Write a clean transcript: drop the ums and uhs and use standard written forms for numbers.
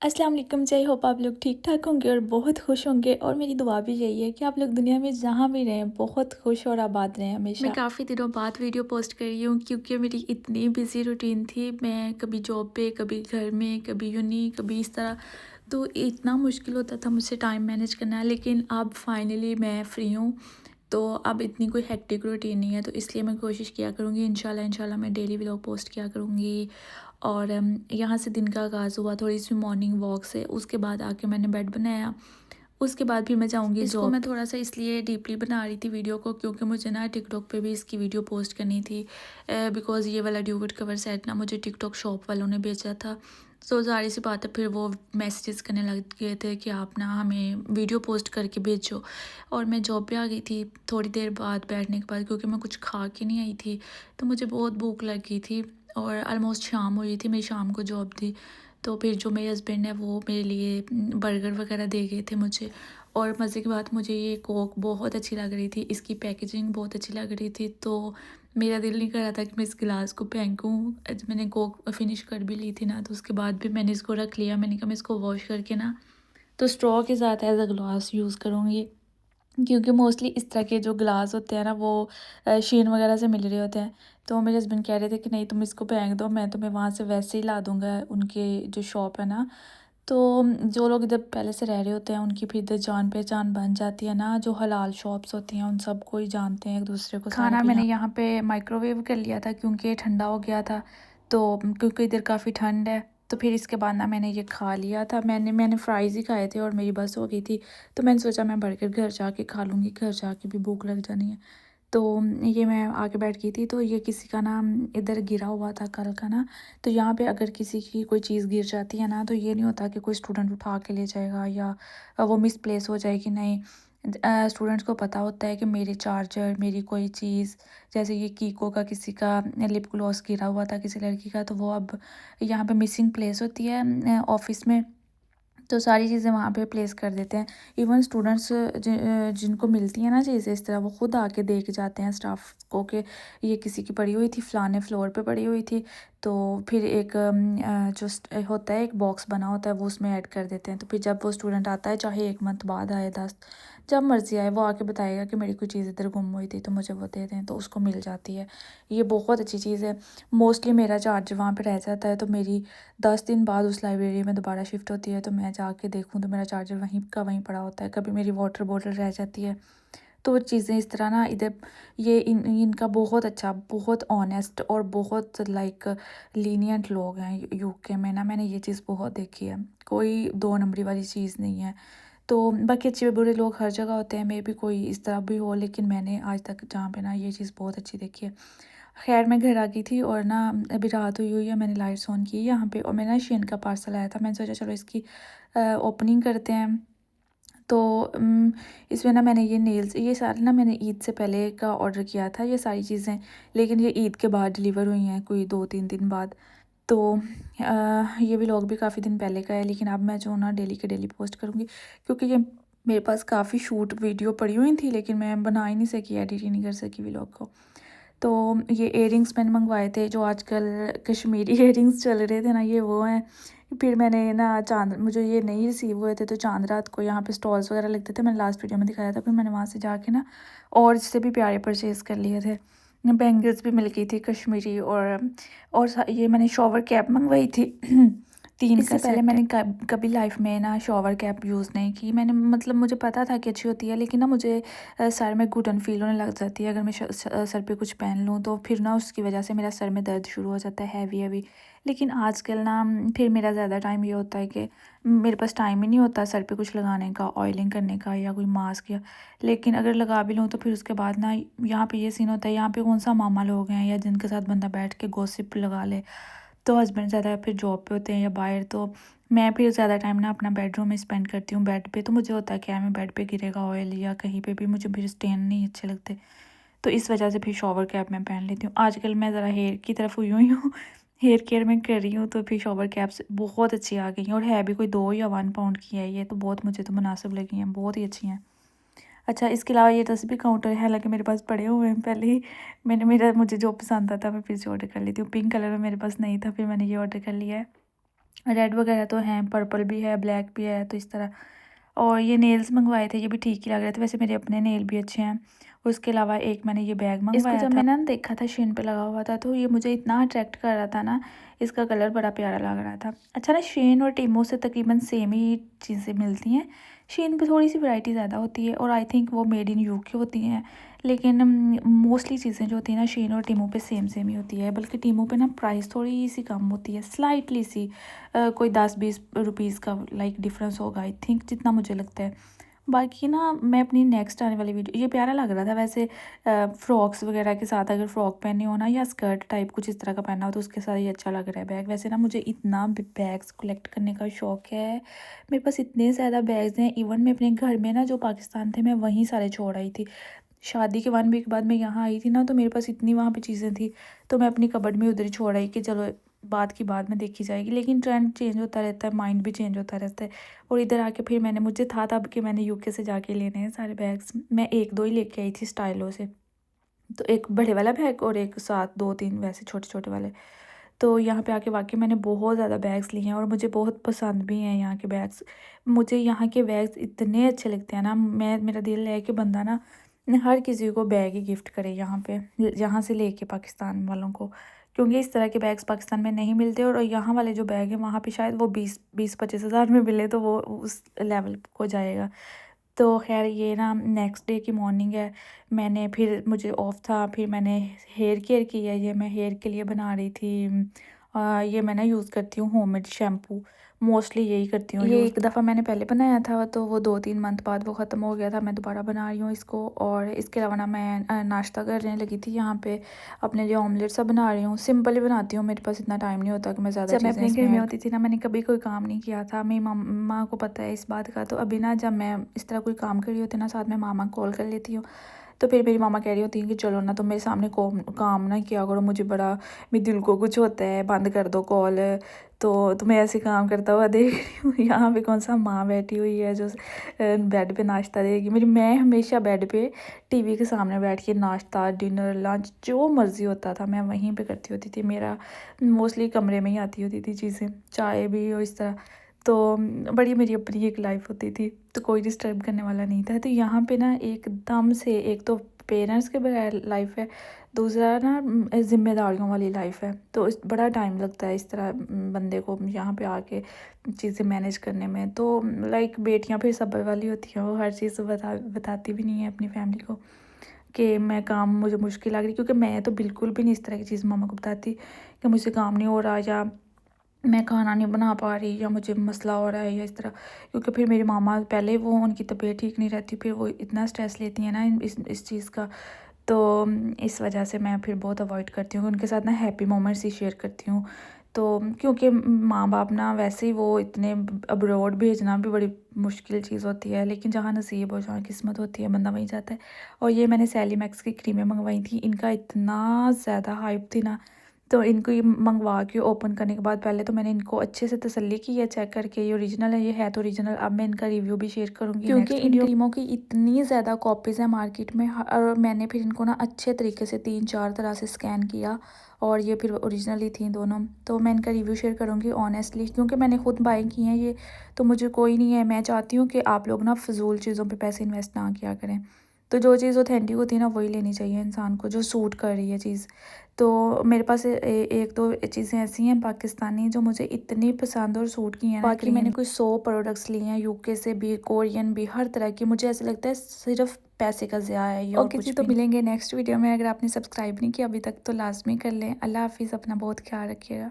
अस्सलाम वालेकुम। जय होप आप लोग ठीक ठाक होंगे और बहुत खुश होंगे और मेरी दुआ भी यही है कि आप लोग दुनिया में जहाँ भी रहें बहुत खुश और आबाद रहें मैं हमेशा। काफ़ी दिनों बाद वीडियो पोस्ट कर रही हूँ क्योंकि मेरी इतनी बिजी रूटीन थी। मैं कभी जॉब पे, कभी घर में, कभी यूनी, कभी इस तरह। तो इतना मुश्किल होता था मुझसे टाइम मैनेज करना, लेकिन अब फाइनली मैं फ्री हूँ। तो अब इतनी कोई हेक्टिक रूटीन नहीं है, तो इसलिए मैं कोशिश किया करूँगी इंशाल्लाह इंशाल्लाह मैं डेली व्लॉग पोस्ट किया करूँगी। और यहाँ से दिन का आगाज़ हुआ थोड़ी सी मॉर्निंग वॉक से, उसके बाद आके मैंने बेड बनाया। उसके बाद फिर मैं जाऊँगी इसको जॉब। मैं थोड़ा सा इसलिए डीपली बना रही थी वीडियो को क्योंकि मुझे ना टिकटॉक पे भी इसकी वीडियो पोस्ट करनी थी। बिकॉज़ ये वाला ड्यूविड कवर सेट ना मुझे टिकटॉक शॉप वालों ने बेचा था। तो ज़ाहिर सी बात है, फिर वो मैसेजेस करने लग गए थे कि आप ना हमें वीडियो पोस्ट करके भेजो। और मैं जॉब पे आ गई थी थोड़ी देर बाद बैठने के बाद, क्योंकि मैं कुछ खा के नहीं आई थी। तो मुझे बहुत भूख लग गई थी और ऑलमोस्ट शाम हो रही थी, मेरी शाम को जॉब थी। तो फिर जो मेरे हस्बैंड है वो मेरे लिए बर्गर वगैरह दे गए थे मुझे। और मज़े की बात, मुझे ये कोक बहुत अच्छी लग रही थी, इसकी पैकेजिंग बहुत अच्छी लग रही थी। तो मेरा दिल नहीं कर रहा था कि मैं इस गिलास को फेंकूँ। मैंने कोक फिनिश कर भी ली थी ना, तो उसके बाद भी मैंने इसको रख लिया। मैंने कहा मैं इसको वॉश करके ना तो स्ट्रॉ के साथ एज अ ग्लास यूज़ करूँगी, क्योंकि मोस्टली इस तरह के जो ग्लास होते हैं ना वो शीन वगैरह से मिल रहे होते हैं। तो मेरे हस्बैंड कह रहे थे कि नहीं तुम इसको फेंक दो, मैं तुम्हें वहाँ से वैसे ही ला दूँगा, उनके जो शॉप है ना। तो जो लोग इधर पहले से रह रहे होते हैं उनकी फिर इधर जान पहचान बन जाती है ना, जो हलाल शॉप्स होती हैं उन सबको ही जानते हैं एक दूसरे को सारे। खाना मैंने यहाँ पे माइक्रोवेव कर लिया था क्योंकि ठंडा हो गया था। तो क्योंकि इधर काफ़ी ठंड है, तो फिर इसके बाद ना मैंने ये खा लिया था। मैंने फ्राइज़ ही खाए थे और मेरी बस हो गई थी। तो मैंने सोचा मैं बर्गर घर जाके खा लूँगी, घर जाके भी भूख लग जानी है। तो ये मैं आके बैठ गई थी, तो ये किसी का ना इधर गिरा हुआ था कल का ना। तो यहाँ पे अगर किसी की कोई चीज़ गिर जाती है ना, तो ये नहीं होता कि कोई स्टूडेंट उठा के ले जाएगा या वो मिसप्लेस हो जाएगी, नहीं। स्टूडेंट्स को पता होता है कि मेरे चार्जर, मेरी कोई चीज़, जैसे ये कीको का किसी का लिप ग्लॉस गिरा हुआ था किसी लड़की का, तो वो अब यहाँ पे मिसिंग प्लेस होती है ऑफिस में। तो सारी चीज़ें वहाँ पे प्लेस कर देते हैं। इवन स्टूडेंट्स जिनको मिलती है ना चीज़ें इस तरह, वो खुद आके देख जाते हैं स्टाफ को कि ये किसी की पड़ी हुई थी, फ़लाने फ्लोर पे पड़ी हुई थी। तो फिर एक होता है एक बॉक्स बना होता है, वो उसमें ऐड कर देते हैं। तो फिर जब वो स्टूडेंट आता है, चाहे 1 मंथ बाद आए, 10, जब मर्ज़ी आए, वो आके बताएगा कि मेरी कोई चीज़ इधर गुम हुई थी तो मुझे वो दे दें, तो उसको मिल जाती है। ये बहुत अच्छी चीज़ है। मोस्टली मेरा चार्जर वहाँ पे रह जाता है, तो मेरी 10 दिन बाद उस लाइब्रेरी में दोबारा शिफ्ट होती है, तो मैं जाके देखूँ तो मेरा चार्जर वहीं का वहीं पड़ा होता है। कभी मेरी वाटर बॉटल रह जाती है। तो वो चीज़ें इस तरह ना इधर, ये इनका बहुत अच्छा, बहुत ऑनेस्ट और बहुत लाइक लीनिएंट लोग हैं यूके में ना। मैंने ये चीज़ बहुत देखी है, कोई 2 नंबरी वाली चीज़ नहीं है। तो बाकी अच्छे बुरे लोग हर जगह होते हैं, मे बी कोई इस तरह भी हो, लेकिन मैंने आज तक जहाँ पे ना ये चीज़ बहुत अच्छी देखी है। ख़ैर मैं घर आ गई थी और ना अभी रात हुई हुई है, मैंने लाइट्स ऑन की यहाँ पे, और मैंने ना शेन का पार्सल आया था। मैंने सोचा चलो इसकी ओपनिंग करते हैं। तो इसमें ना मैंने ये नेल्स, ये सारे ना मैंने ईद से पहले का ऑर्डर किया था ये सारी चीज़ें, लेकिन ये ईद के बाद डिलीवर हुई हैं कोई 2-3 दिन बाद। तो ये व्लॉग भी काफ़ी दिन पहले का है, लेकिन अब मैं जो ना डेली के डेली पोस्ट करूँगी, क्योंकि ये मेरे पास काफ़ी शूट वीडियो पड़ी हुई थी, लेकिन मैं बना ही नहीं सकी, एडिट ही नहीं कर सकी व्लॉग को। तो ये इयररिंग्स मैंने मंगवाए थे, जो आजकल कश्मीरी इयररिंग्स चल रहे थे ना, ये वो हैं। फिर मैंने ना चाँद, मुझे ये नहीं रिसीव हुए थे, तो चाँद रात को यहाँ पे स्टॉल्स वगैरह लगते थे, मैंने लास्ट वीडियो में दिखाया था। फिर मैंने वहाँ से जाके ना और इससे भी प्यारे परचेज़ कर लिए थे। बैंगल्स भी मिल गई थी कश्मीरी, और ये मैंने शॉवर कैप मंगवाई थी 3 का पहले सेट। मैंने कभी लाइफ में ना शॉवर कैप यूज़ नहीं की। मैंने मतलब मुझे पता था कि अच्छी होती है, लेकिन ना मुझे सर में घुटन फ़ील होने लग जाती है अगर मैं सर पे कुछ पहन लूँ, तो फिर ना उसकी वजह से मेरा सर में दर्द शुरू हो जाता है हैवी हैवी। लेकिन आजकल ना फिर मेरा ज़्यादा टाइम ये होता है कि मेरे पास टाइम ही नहीं होता सर पे कुछ लगाने का, ऑयलिंग करने का या कोई मास्क या, लेकिन अगर लगा भी लूँ तो फिर उसके बाद ना यहाँ पे ये सीन होता है, यहाँ पे कौन सा मामा लोग हैं या जिनके साथ बंदा बैठ के गॉसिप लगा ले। तो हस्बैंड ज़्यादा फिर जॉब पे होते हैं या बाहर, तो मैं फिर ज़्यादा टाइम ना अपना बेडरूम में स्पेंड करती हूँ बेड पे। तो मुझे होता है क्या मैं बेड पे गिरेगा ऑयल या कहीं पे भी, मुझे फिर स्टेन नहीं अच्छे लगते। तो इस वजह से फिर शॉवर कैप मैं पहन लेती हूँ। आजकल मैं ज़रा हेयर की तरफ हुई हुई हूँ हेयर केयर मैं कर रही हूँ, तो फिर शॉवर कैप्स बहुत अच्छी आ गई हैं, और है भी कोई 2 या 1 पाउंड की है ये, तो बहुत मुझे तो मुनासिब लगी हैं, बहुत ही अच्छी हैं। अच्छा, इसके अलावा ये तस्बीह काउंटर है, हालाँकि मेरे पास पड़े हुए हैं पहले ही। मुझे जो पसंद आता मैं फिर से ऑर्डर कर लेती हूँ। पिंक कलर में मेरे पास नहीं था, फिर मैंने ये ऑर्डर कर लिया है। रेड वगैरह तो हैं, पर्पल भी है, ब्लैक भी है, तो इस तरह। और ये नेल्स मंगवाए थे, ये भी ठीक ही लग रहे थे, वैसे मेरे अपने नेल भी अच्छे हैं। उसके अलावा एक मैंने ये बैग मंगवाया इसको जब मैंने ना देखा था शेन पे लगा हुआ था, तो ये मुझे इतना अट्रैक्ट कर रहा था ना, इसका कलर बड़ा प्यारा लग रहा था। अच्छा ना, शेन और टीमो से तकरीबन सेम ही चीज़ें मिलती हैं। शेन पे थोड़ी सी वैरायटी ज़्यादा होती है और आई थिंक वो मेड इन यूके होती हैं, लेकिन मोस्टली चीज़ें जो होती हैं ना शेन और टीमो पे सेम सेम ही होती है। बल्कि टीमो पे ना प्राइस थोड़ी सी कम होती है, स्लाइटली सी, कोई 10-20 रुपीज़ का लाइक डिफरेंस होगा आई थिंक, जितना मुझे लगता है। बाकी ना मैं अपनी नेक्स्ट आने वाली वीडियो, ये प्यारा लग रहा था वैसे, फ्रॉक्स वगैरह के साथ अगर फ़्रॉक पहनी हो ना, या स्कर्ट टाइप कुछ इस तरह का पहना हो, तो उसके साथ ये अच्छा लग रहा है बैग। वैसे ना मुझे इतना बैग्स कलेक्ट करने का शौक़ है, मेरे पास इतने ज़्यादा बैग्स हैं। इवन मैं अपने घर में ना, जो पाकिस्तान थे, मैं वहीं सारे छोड़ आई थी। शादी के 1 वीक बाद मैं यहाँ आई थी ना, तो मेरे पास इतनी वहाँ पे चीज़ें थी, तो मैं अपनी कबर्ड में उधर ही छोड़ आई कि चलो बात की बाद में देखी जाएगी। लेकिन ट्रेंड चेंज होता रहता है, माइंड भी चेंज होता रहता है। और इधर आके फिर मुझे था तब कि मैंने यूके से जाके लेने हैं सारे बैग्स। मैं 1-2 ही लेके आई थी स्टाइलो से, तो एक बड़े वाला बैग और एक साथ 2-3 वैसे छोटे-छोटे वाले। तो यहाँ पे आके वाक़ई मैंने बहुत ज़्यादा बैग्स लिए हैं और मुझे बहुत पसंद भी हैं यहाँ के बैग्स। मुझे यहाँ के बैग्स इतने अच्छे लगते हैं ना, मेरा दिल है कि बंदा ना हर किसी को बैग ही गिफ्ट करे यहाँ पे, यहाँ से लेके पाकिस्तान वालों को। क्योंकि इस तरह के बैग्स पाकिस्तान में नहीं मिलते, और यहाँ वाले जो बैग हैं वहाँ पे शायद वो 20-25 हज़ार में मिले, तो वो उस लेवल को जाएगा। तो ख़ैर ये ना नेक्स्ट डे की मॉर्निंग है, मैंने फिर मुझे ऑफ था, फिर मैंने हेयर केयर की है। ये मैं हेयर के लिए बना रही थी, ये मैं ना यूज़ करती हूँ होममेड शैम्पू, मोस्टली यही करती हूँ। ये एक दफ़ा मैंने पहले बनाया था, तो वो 2-3 मंथ बाद वो ख़त्म हो गया था, मैं दोबारा बना रही हूँ इसको। और इसके अलावा ना मैं नाश्ता करने लगी थी यहाँ पे, अपने लिए ऑमलेट सा बना रही हूँ। सिंपल ही बनाती हूँ, मेरे पास इतना टाइम नहीं होता कि मैं ज़्यादा चीज़ें। जब मैं अपने घर में होती थी ना, मैंने कभी कोई काम नहीं किया था, मेरी मम्मा को पता है इस बात का। तो अभी ना जब मैं इस तरह कोई काम कर रही होती ना, साथ में मामा कॉल कर लेती हूँ, तो फिर मेरी मामा कह रही होती हैं कि चलो ना, तुम मेरे सामने काम ना किया करो, मुझे बड़ा, मेरे दिल को कुछ होता है, बंद कर दो कॉल। तो तुम्हें ऐसे काम करता हुआ देख रही हूँ। यहाँ पे कौन सा माँ बैठी हुई है जो बेड पे नाश्ता देगी। मैं हमेशा बेड पे टीवी के सामने बैठ के नाश्ता, डिनर, लंच जो मर्ज़ी होता था मैं वहीं पे करती होती थी। मेरा मोस्टली कमरे में ही आती होती थी चीज़ें, चाय भी और इस तरह। तो बड़ी मेरी अपनी एक लाइफ होती थी, तो कोई डिस्टर्ब करने वाला नहीं था। तो यहाँ पे ना एकदम से, एक तो पेरेंट्स के बगैर लाइफ है, दूसरा ना ज़िम्मेदारियों वाली लाइफ है। तो इस बड़ा टाइम लगता है इस तरह बंदे को यहाँ पे आके चीज़ें मैनेज करने में। तो लाइक बेटियाँ फिर सब्र वाली होती हैं, वो हर चीज़ बताती भी नहीं है अपनी फैमिली को कि मैं काम, मुझे मुश्किल लग रही, क्योंकि मैं तो बिल्कुल भी नहीं इस तरह की चीज़ मामा को बताती कि मुझसे काम नहीं हो रहा, या मैं खाना नहीं बना पा रही, या मुझे मसला हो रहा है, या इस तरह। क्योंकि फिर मेरी मामा पहले वो उनकी तबीयत ठीक नहीं रहती, फिर वो इतना स्ट्रेस लेती हैं ना इस चीज़ का। तो इस वजह से मैं फिर बहुत अवॉइड करती हूँ, उनके साथ ना हैप्पी मोमेंट्स ही शेयर करती हूँ। तो क्योंकि माँ बाप ना वैसे ही, वो इतने अब्रॉड भेजना भी बड़ी मुश्किल चीज़ होती है, लेकिन जहाँ नसीब हो, जहाँ किस्मत होती है, बंदा वहीं जाता है। और ये मैंने सैली मैक्स की क्रीमें मंगवाई थी, इनका इतना ज़्यादा हाइप थी ना, तो इनको ये मंगवा के ओपन करने के बाद पहले तो मैंने इनको अच्छे से तसल्ली की है चेक करके, ये ओरिजिनल है, ये है तो ओरिजिनल। अब मैं इनका रिव्यू भी शेयर करूँगी क्योंकि इन क्रीमों की इतनी ज़्यादा कॉपीज़ हैं मार्केट में। और मैंने फिर इनको ना अच्छे तरीके से 3-4 तरह से स्कैन किया, और ये फिर ओरिजिनल ही थी दोनों। तो मैं इनका रिव्यू शेयर करूँगी ऑनेस्टली, क्योंकि मैंने खुद बाय की हैं ये, तो मुझे कोई नहीं है। मैं चाहती हूँ कि आप लोग ना फ़िज़ूल चीज़ों पे पैसे इन्वेस्ट ना किया करें। तो जो चीज़ ऑथेंटिक होती है ना, वही लेनी चाहिए इंसान को, जो सूट कर रही है चीज़। तो मेरे पास 1-2 चीज़ें ऐसी हैं पाकिस्तानी जो मुझे इतनी पसंद और सूट की हैं ना। बाकी मैंने कोई 100 प्रोडक्ट्स लिए हैं, यूके से भी, कोरियन भी, हर तरह की। मुझे ऐसा लगता है सिर्फ पैसे का ज़िया है ये, और कुछ भी। तो मिलेंगे नेक्स्ट वीडियो में। अगर आपने सब्सक्राइब नहीं किया अभी तक तो लाजमी कर लें। अल्लाह हाफिज़, अपना बहुत ख्याल रखिएगा।